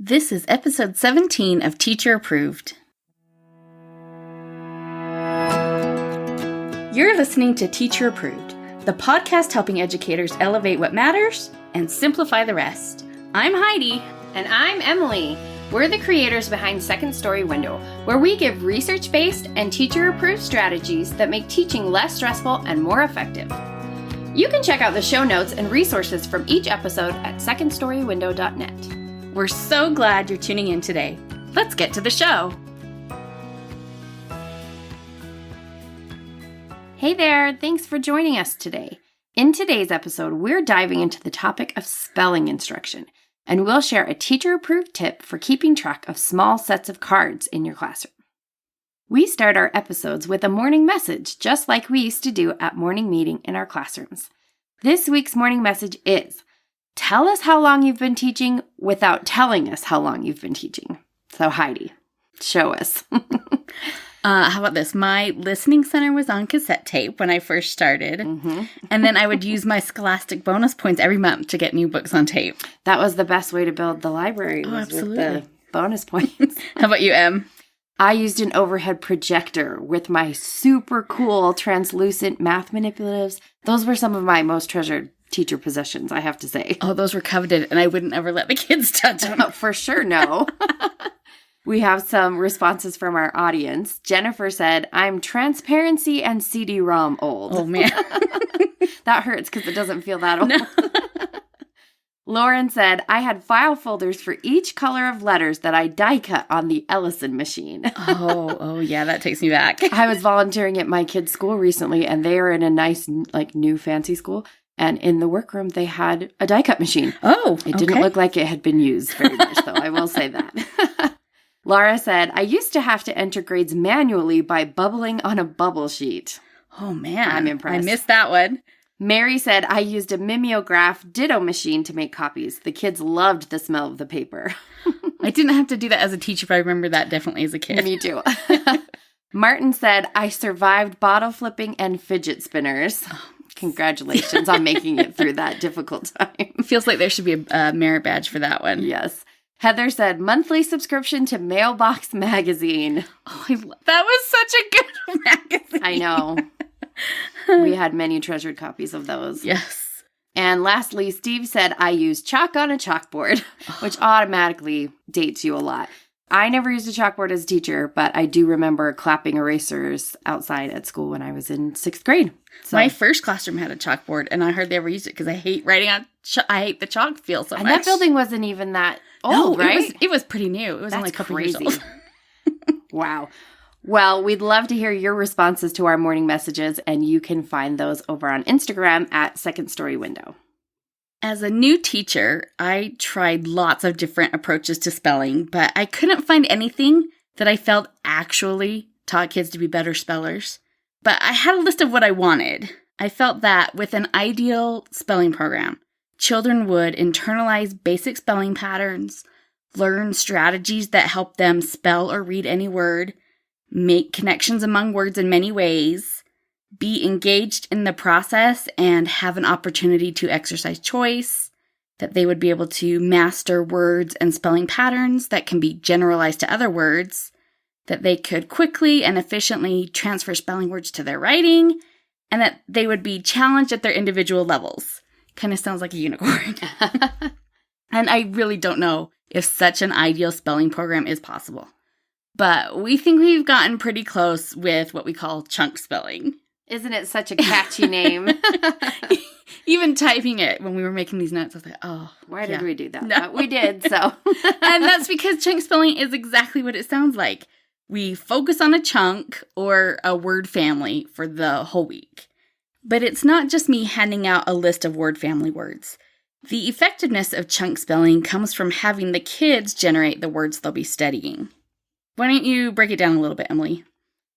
This is episode 17 of Teacher Approved. You're listening to Teacher Approved, the podcast helping educators elevate what matters and simplify the rest. I'm Heidi. And I'm Emily. We're the creators behind Second Story Window, where we give research-based and teacher-approved strategies that make teaching less stressful and more effective. You can check out the show notes and resources from each episode at secondstorywindow.net. We're so glad you're tuning in today. Let's get to the show. Hey there, thanks for joining us today. In today's episode, we're diving into the topic of spelling instruction, and we'll share a teacher-approved tip for keeping track of small sets of cards in your classroom. We start our episodes with a morning message, just like we used to do at morning meeting in our classrooms. This week's morning message is, tell us how long you've been teaching without telling us how long you've been teaching. So Heidi, show us. How about this? My listening center was on cassette tape when I first started. And then I would use my Scholastic bonus points every month to get new books on tape. That was the best way to build the library, was with the bonus points. How about you, Em? I used an overhead projector with my super cool translucent math manipulatives. Those were some of my most treasured teacher possessions, I have to say. Oh, those were coveted, and I wouldn't ever let the kids touch them. Oh, for sure, no. We have some responses from our audience. Jennifer said, I'm transparency and CD-ROM old. Oh, man. That hurts because it doesn't feel that old. No. Lauren said, I had file folders for each color of letters that I die cut on the Ellison machine. Oh, yeah, that takes me back. I was volunteering at my kids' school recently, and they are in a nice, new fancy school. And in the workroom, they had a die cut machine. Oh, it didn't look like it had been used very much, though. I will say that. Laura said, I used to have to enter grades manually by bubbling on a bubble sheet. Oh, man. I'm impressed. I missed that one. Mary said, I used a mimeograph ditto machine to make copies. The kids loved the smell of the paper. I didn't have to do that as a teacher, but I remember that definitely as a kid. Me too. Martin said, I survived bottle flipping and fidget spinners. Congratulations on making it through that difficult time. Feels like there should be a merit badge for that one. Yes. Heather said, monthly subscription to Mailbox Magazine. Oh, that was such a good magazine. I know. We had many treasured copies of those. Yes. And lastly, Steve said, I use chalk on a chalkboard, which automatically dates you a lot. I never used a chalkboard as a teacher, but I do remember clapping erasers outside at school when I was in 6th grade. So. My first classroom had a chalkboard, and I hardly ever used it because I hate writing on. I hate the chalk feel so much. And that building wasn't even that old, right? It was pretty new. It was only a couple years old. Wow. Well, we'd love to hear your responses to our morning messages, and you can find those over on Instagram at Second Story Window. As a new teacher, I tried lots of different approaches to spelling, but I couldn't find anything that I felt actually taught kids to be better spellers. But I had a list of what I wanted. I felt that with an ideal spelling program, children would internalize basic spelling patterns, learn strategies that help them spell or read any word, make connections among words in many ways, be engaged in the process and have an opportunity to exercise choice, that they would be able to master words and spelling patterns that can be generalized to other words, that they could quickly and efficiently transfer spelling words to their writing, and that they would be challenged at their individual levels. Kind of sounds like a unicorn. And I really don't know if such an ideal spelling program is possible. But we think we've gotten pretty close with what we call chunk spelling. Isn't it such a catchy name? Even typing it when we were making these notes, I was like, oh. Why did we do that? No. But we did, so. And that's because chunk spelling is exactly what it sounds like. We focus on a chunk or a word family for the whole week. But it's not just me handing out a list of word family words. The effectiveness of chunk spelling comes from having the kids generate the words they'll be studying. Why don't you break it down a little bit, Emily?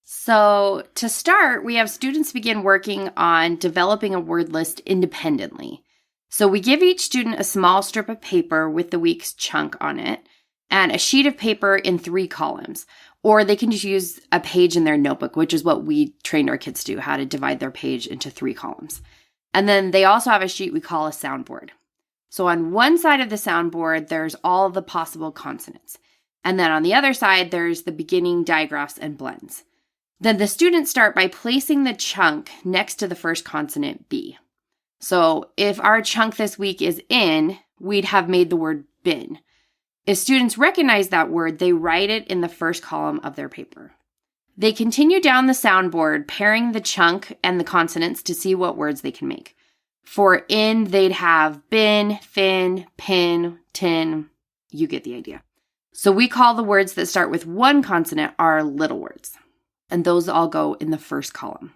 So to start, we have students begin working on developing a word list independently. So we give each student a small strip of paper with the week's chunk on it and a sheet of paper in 3 columns. Or they can just use a page in their notebook, which is what we trained our kids to do, how to divide their page into 3 columns. And then they also have a sheet we call a soundboard. So on one side of the soundboard, there's all the possible consonants. And then on the other side, there's the beginning digraphs and blends. Then the students start by placing the chunk next to the first consonant, B. So if our chunk this week is in, we'd have made the word bin. If students recognize that word, they write it in the first column of their paper. They continue down the soundboard, pairing the chunk and the consonants to see what words they can make. For in, they'd have bin, fin, pin, tin. You get the idea. So we call the words that start with one consonant our little words. And those all go in the first column.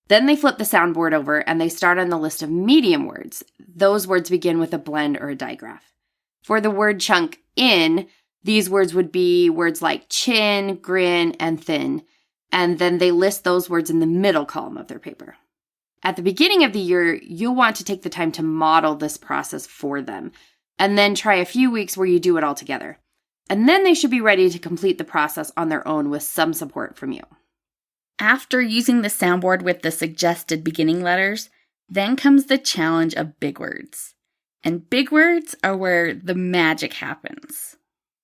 Then they flip the soundboard over and they start on the list of medium words. Those words begin with a blend or a digraph. For the word chunk in, these words would be words like chin, grin, and thin. And then they list those words in the middle column of their paper. At the beginning of the year, you'll want to take the time to model this process for them, and then try a few weeks where you do it all together. And then they should be ready to complete the process on their own with some support from you. After using the soundboard with the suggested beginning letters, then comes the challenge of big words. And big words are where the magic happens.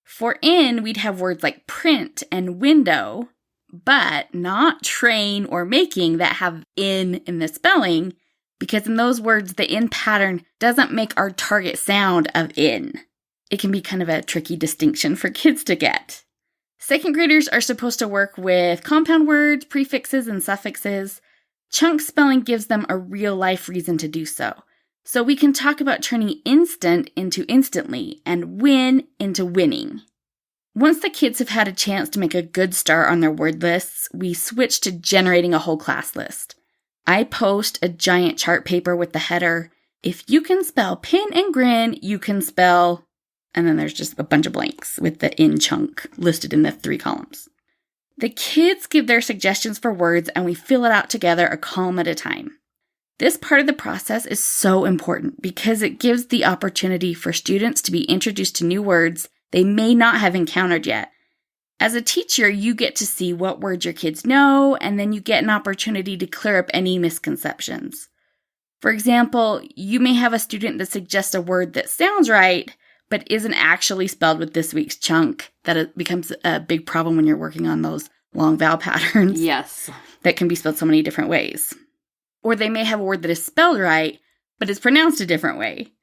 For in, we'd have words like print and window, but not train or making that have in the spelling, because in those words, the in pattern doesn't make our target sound of in. It can be kind of a tricky distinction for kids to get. Second graders are supposed to work with compound words, prefixes, and suffixes. Chunk spelling gives them a real-life reason to do so. So we can talk about turning instant into instantly and win into winning. Once the kids have had a chance to make a good start on their word lists, we switch to generating a whole class list. I post a giant chart paper with the header, "If you can spell pin and grin, you can spell," and then there's just a bunch of blanks with the in chunk listed in the 3 columns. The kids give their suggestions for words and we fill it out together a column at a time. This part of the process is so important because it gives the opportunity for students to be introduced to new words they may not have encountered yet. As a teacher, you get to see what words your kids know, and then you get an opportunity to clear up any misconceptions. For example, you may have a student that suggests a word that sounds right, but isn't actually spelled with this week's chunk. That becomes a big problem when you're working on those long vowel patterns. Yes. That can be spelled so many different ways. Or they may have a word that is spelled right, but is pronounced a different way.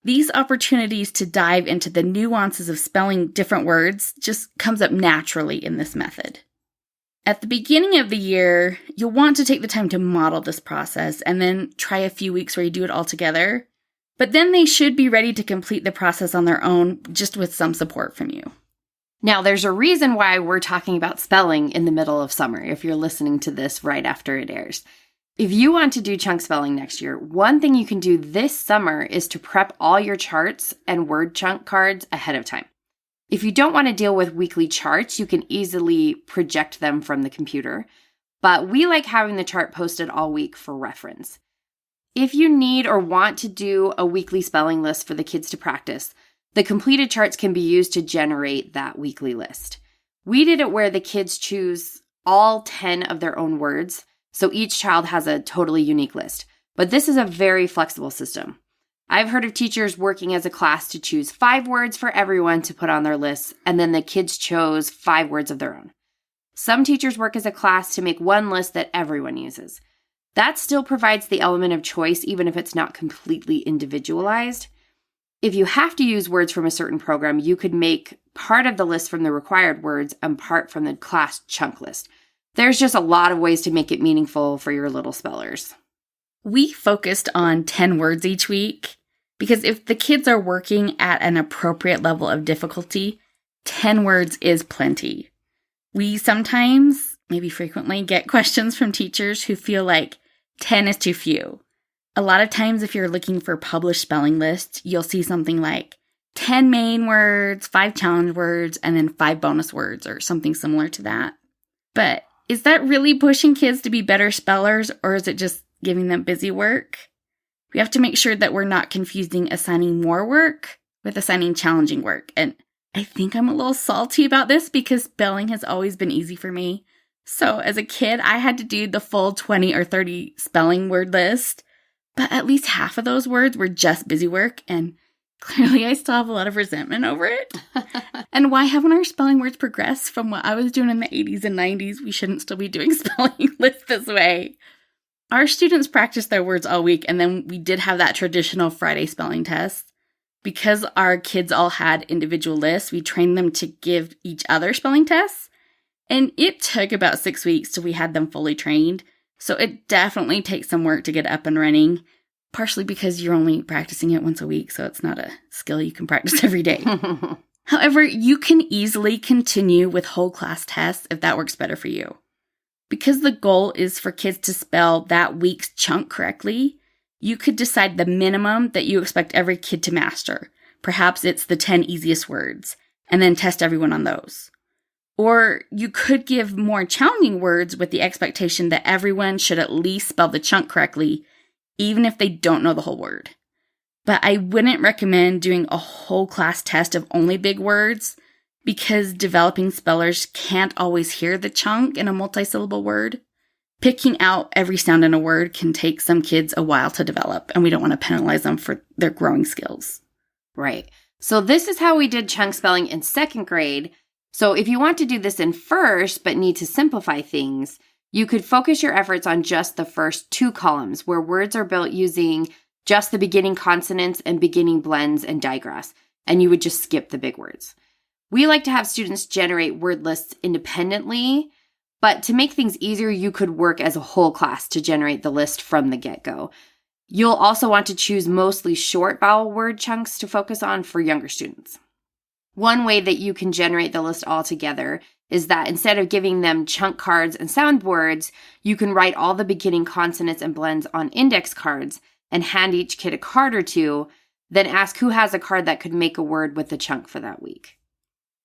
These opportunities to dive into the nuances of spelling different words just comes up naturally in this method. At the beginning of the year, you'll want to take the time to model this process and then try a few weeks where you do it all together. But then they should be ready to complete the process on their own, just with some support from you. Now, there's a reason why we're talking about spelling in the middle of summer, if you're listening to this right after it airs. If you want to do chunk spelling next year, one thing you can do this summer is to prep all your charts and word chunk cards ahead of time. If you don't want to deal with weekly charts, you can easily project them from the computer, but we like having the chart posted all week for reference. If you need or want to do a weekly spelling list for the kids to practice, the completed charts can be used to generate that weekly list. We did it where the kids choose all 10 of their own words, so each child has a totally unique list. But this is a very flexible system. I've heard of teachers working as a class to choose 5 words for everyone to put on their lists, and then the kids chose 5 words of their own. Some teachers work as a class to make one list that everyone uses. That still provides the element of choice, even if it's not completely individualized. If you have to use words from a certain program, you could make part of the list from the required words and part from the class chunk list. There's just a lot of ways to make it meaningful for your little spellers. We focused on 10 words each week because if the kids are working at an appropriate level of difficulty, 10 words is plenty. We sometimes, maybe frequently, get questions from teachers who feel like 10 is too few. A lot of times if you're looking for published spelling lists, you'll see something like 10 main words, 5 challenge words, and then 5 bonus words or something similar to that. But is that really pushing kids to be better spellers, or is it just giving them busy work? We have to make sure that we're not confusing assigning more work with assigning challenging work. And I think I'm a little salty about this because spelling has always been easy for me. So as a kid, I had to do the full 20 or 30 spelling word list, but at least half of those words were just busy work, and Clearly, I still have a lot of resentment over it. And why haven't our spelling words progressed from what I was doing in the 80s and 90s? We shouldn't still be doing spelling lists this way. Our students practiced their words all week, and then we did have that traditional Friday spelling test. Because our kids all had individual lists, we trained them to give each other spelling tests. And it took about 6 weeks till we had them fully trained. So it definitely takes some work to get up and running. Partially because you're only practicing it once a week, so it's not a skill you can practice every day. However, you can easily continue with whole class tests if that works better for you. Because the goal is for kids to spell that week's chunk correctly, you could decide the minimum that you expect every kid to master. Perhaps it's the 10 easiest words, and then test everyone on those. Or you could give more challenging words with the expectation that everyone should at least spell the chunk correctly, even if they don't know the whole word. But I wouldn't recommend doing a whole class test of only big words because developing spellers can't always hear the chunk in a multisyllable word. Picking out every sound in a word can take some kids a while to develop, and we don't want to penalize them for their growing skills. Right. So this is how we did chunk spelling in 2nd grade. So if you want to do this in 1st but need to simplify things, you could focus your efforts on just the first 2 columns where words are built using just the beginning consonants and beginning blends and digraphs, and you would just skip the big words. We like to have students generate word lists independently, but to make things easier, you could work as a whole class to generate the list from the get-go. You'll also want to choose mostly short vowel word chunks to focus on for younger students. One way that you can generate the list all together is that instead of giving them chunk cards and sound words, you can write all the beginning consonants and blends on index cards and hand each kid a card or 2, then ask who has a card that could make a word with the chunk for that week.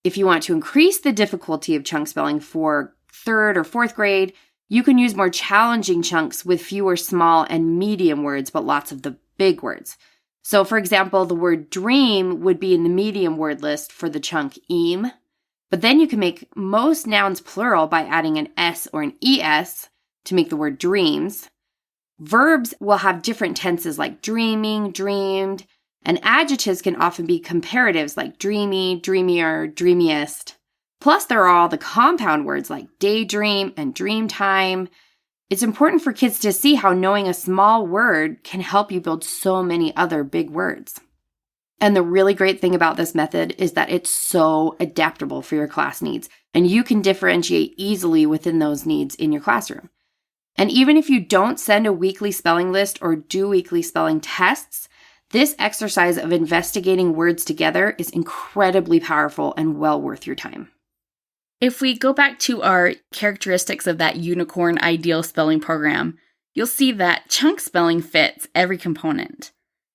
If you want to increase the difficulty of chunk spelling for 3rd or 4th grade, you can use more challenging chunks with fewer small and medium words, but lots of the big words. So, for example, the word dream would be in the medium word list for the chunk eam, but then you can make most nouns plural by adding an S or an ES to make the word dreams. Verbs will have different tenses like dreaming, dreamed, and adjectives can often be comparatives like dreamy, dreamier, dreamiest. Plus, there are all the compound words like daydream and dreamtime. It's important for kids to see how knowing a small word can help you build so many other big words. And the really great thing about this method is that it's so adaptable for your class needs, and you can differentiate easily within those needs in your classroom. And even if you don't send a weekly spelling list or do weekly spelling tests, this exercise of investigating words together is incredibly powerful and well worth your time. If we go back to our characteristics of that unicorn ideal spelling program, you'll see that chunk spelling fits every component.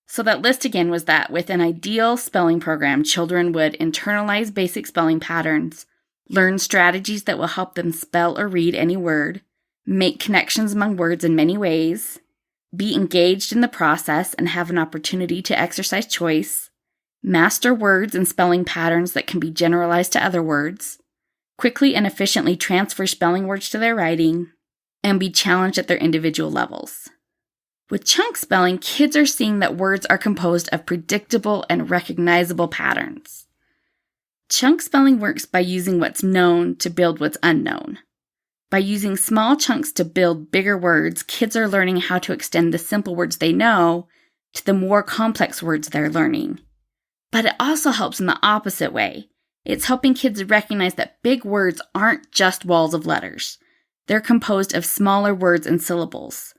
So that list again was that with an ideal spelling program, children would internalize basic spelling patterns, learn strategies that will help them spell or read any word, make connections among words in many ways, be engaged in the process and have an opportunity to exercise choice, master words and spelling patterns that can be generalized to other words, quickly and efficiently transfer spelling words to their writing, and be challenged at their individual levels. With chunk spelling, kids are seeing that words are composed of predictable and recognizable patterns. Chunk spelling works by using what's known to build what's unknown. By using small chunks to build bigger words, kids are learning how to extend the simple words they know to the more complex words they're learning. But it also helps in the opposite way. It's helping kids recognize that big words aren't just walls of letters. They're composed of smaller words and syllables.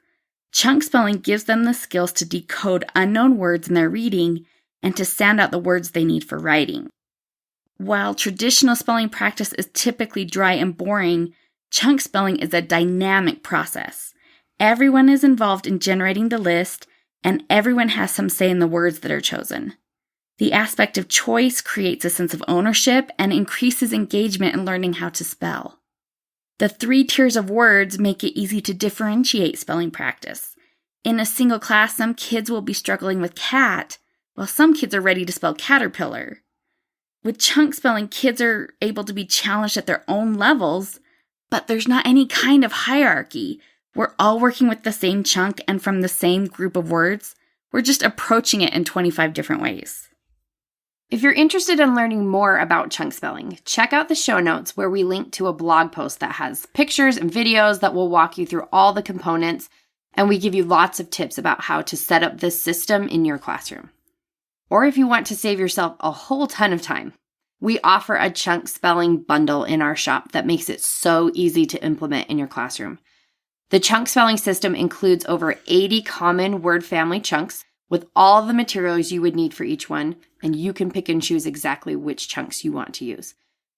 Chunk spelling gives them the skills to decode unknown words in their reading and to sound out the words they need for writing. While traditional spelling practice is typically dry and boring, chunk spelling is a dynamic process. Everyone is involved in generating the list, and everyone has some say in the words that are chosen. The aspect of choice creates a sense of ownership and increases engagement in learning how to spell. The 3 tiers of words make it easy to differentiate spelling practice. In a single class, some kids will be struggling with cat, while some kids are ready to spell caterpillar. With chunk spelling, kids are able to be challenged at their own levels, but there's not any kind of hierarchy. We're all working with the same chunk and from the same group of words. We're just approaching it in 25 different ways. If you're interested in learning more about chunk spelling, check out the show notes where we link to a blog post that has pictures and videos that will walk you through all the components, and we give you lots of tips about how to set up this system in your classroom. Or if you want to save yourself a whole ton of time, we offer a chunk spelling bundle in our shop that makes it so easy to implement in your classroom. The chunk spelling system includes over 80 common word family chunks with all of the materials you would need for each one, and you can pick and choose exactly which chunks you want to use.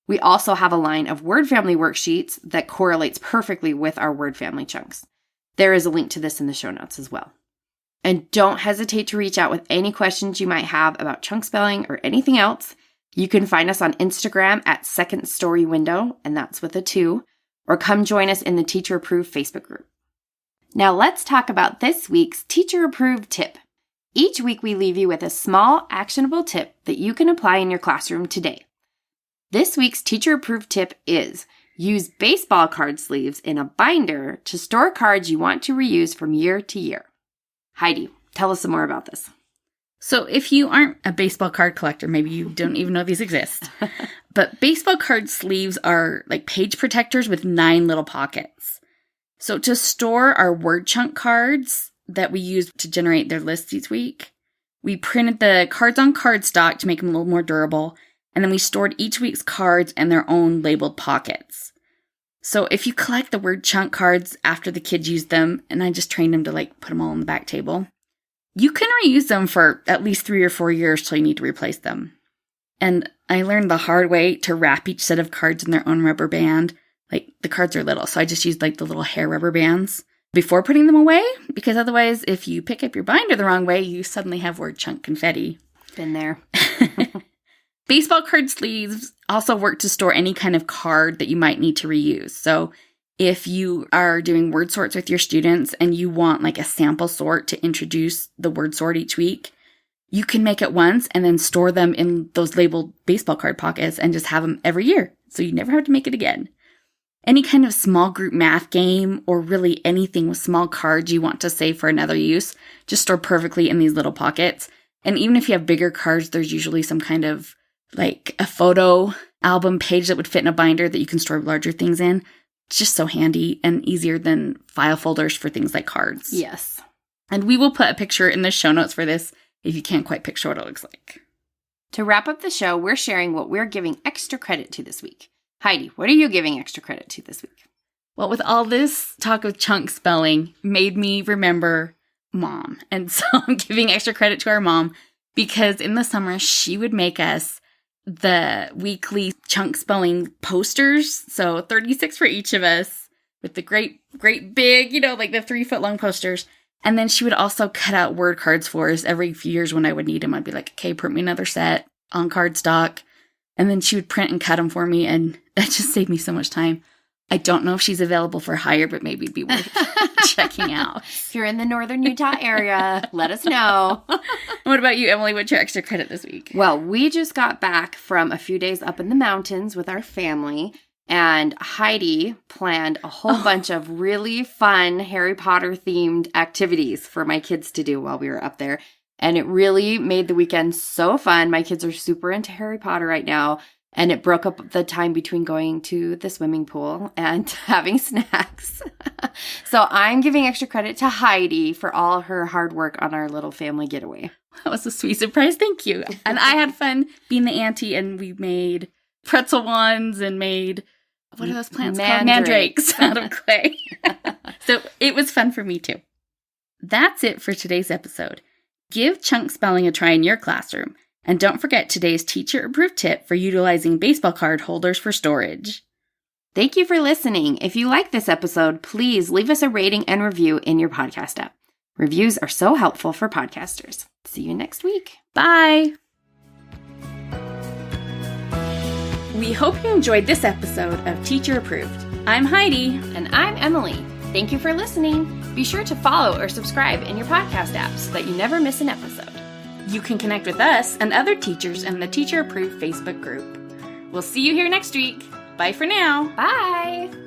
We also have a line of word family worksheets that correlates perfectly with our word family chunks. There is a link to this in the show notes as well. And don't hesitate to reach out with any questions you might have about chunk spelling or anything else. You can find us on Instagram at Second Story Window, and that's with a 2, or come join us in the Teacher Approved Facebook group. Now let's talk about this week's Teacher Approved tip. Each week we leave you with a small, actionable tip that you can apply in your classroom today. This week's Teacher Approved tip is use baseball card sleeves in a binder to store cards you want to reuse from year to year. Heidi, tell us some more about this. So if you aren't a baseball card collector, maybe you don't even know these exist, but baseball card sleeves are like page protectors with 9 little pockets. So to store our word chunk cards that we use to generate their lists each week, we printed the cards on cardstock to make them a little more durable, and then we stored each week's cards in their own labeled pockets. So if you collect the word chunk cards after the kids use them, and I just trained them to put them all on the back table, you can reuse them for at least 3 or 4 years till you need to replace them. And I learned the hard way to wrap each set of cards in their own rubber band. The cards are little, so I just used the little hair rubber bands before putting them away, because otherwise, if you pick up your binder the wrong way, you suddenly have word chunk confetti. Been there. Baseball card sleeves also work to store any kind of card that you might need to reuse. So if you are doing word sorts with your students and you want a sample sort to introduce the word sort each week, you can make it once and then store them in those labeled baseball card pockets and just have them every year, so you never have to make it again. Any kind of small group math game or really anything with small cards you want to save for another use, just store perfectly in these little pockets. And even if you have bigger cards, there's usually some kind of a photo album page that would fit in a binder that you can store larger things in. It's just so handy and easier than file folders for things like cards. Yes. And we will put a picture in the show notes for this if you can't quite picture what it looks like. To wrap up the show, we're sharing what we're giving extra credit to this week. Heidi, what are you giving extra credit to this week? Well, with all this talk of chunk spelling made me remember Mom. And so I'm giving extra credit to our mom because in the summer, she would make us the weekly chunk spelling posters. So 36 for each of us with the great big, the 3-foot long posters. And then she would also cut out word cards for us every few years when I would need them. I'd be like, okay, print me another set on cardstock. And then she would print and cut them for me. And that just saved me so much time. I don't know if she's available for hire, but maybe it'd be worth checking out. If you're in the northern Utah area, let us know. What about you, Emily? What's your extra credit this week? Well, we just got back from a few days up in the mountains with our family, and Heidi planned a whole bunch of really fun Harry Potter themed activities for my kids to do while we were up there. And it really made the weekend so fun. My kids are super into Harry Potter right now. And it broke up the time between going to the swimming pool and having snacks. So I'm giving extra credit to Heidi for all her hard work on our little family getaway. That was a sweet surprise. Thank you. And I had fun being the auntie, and we made pretzel ones and made, what are those plants called? Mandrakes out of clay. So it was fun for me too. That's it for today's episode. Give chunk spelling a try in your classroom. And don't forget today's teacher-approved tip for utilizing baseball card holders for storage. Thank you for listening. If you like this episode, please leave us a rating and review in your podcast app. Reviews are so helpful for podcasters. See you next week. Bye. We hope you enjoyed this episode of Teacher Approved. I'm Heidi. And I'm Emily. Thank you for listening. Be sure to follow or subscribe in your podcast app so that you never miss an episode. You can connect with us and other teachers in the Teacher Approved Facebook group. We'll see you here next week. Bye for now. Bye.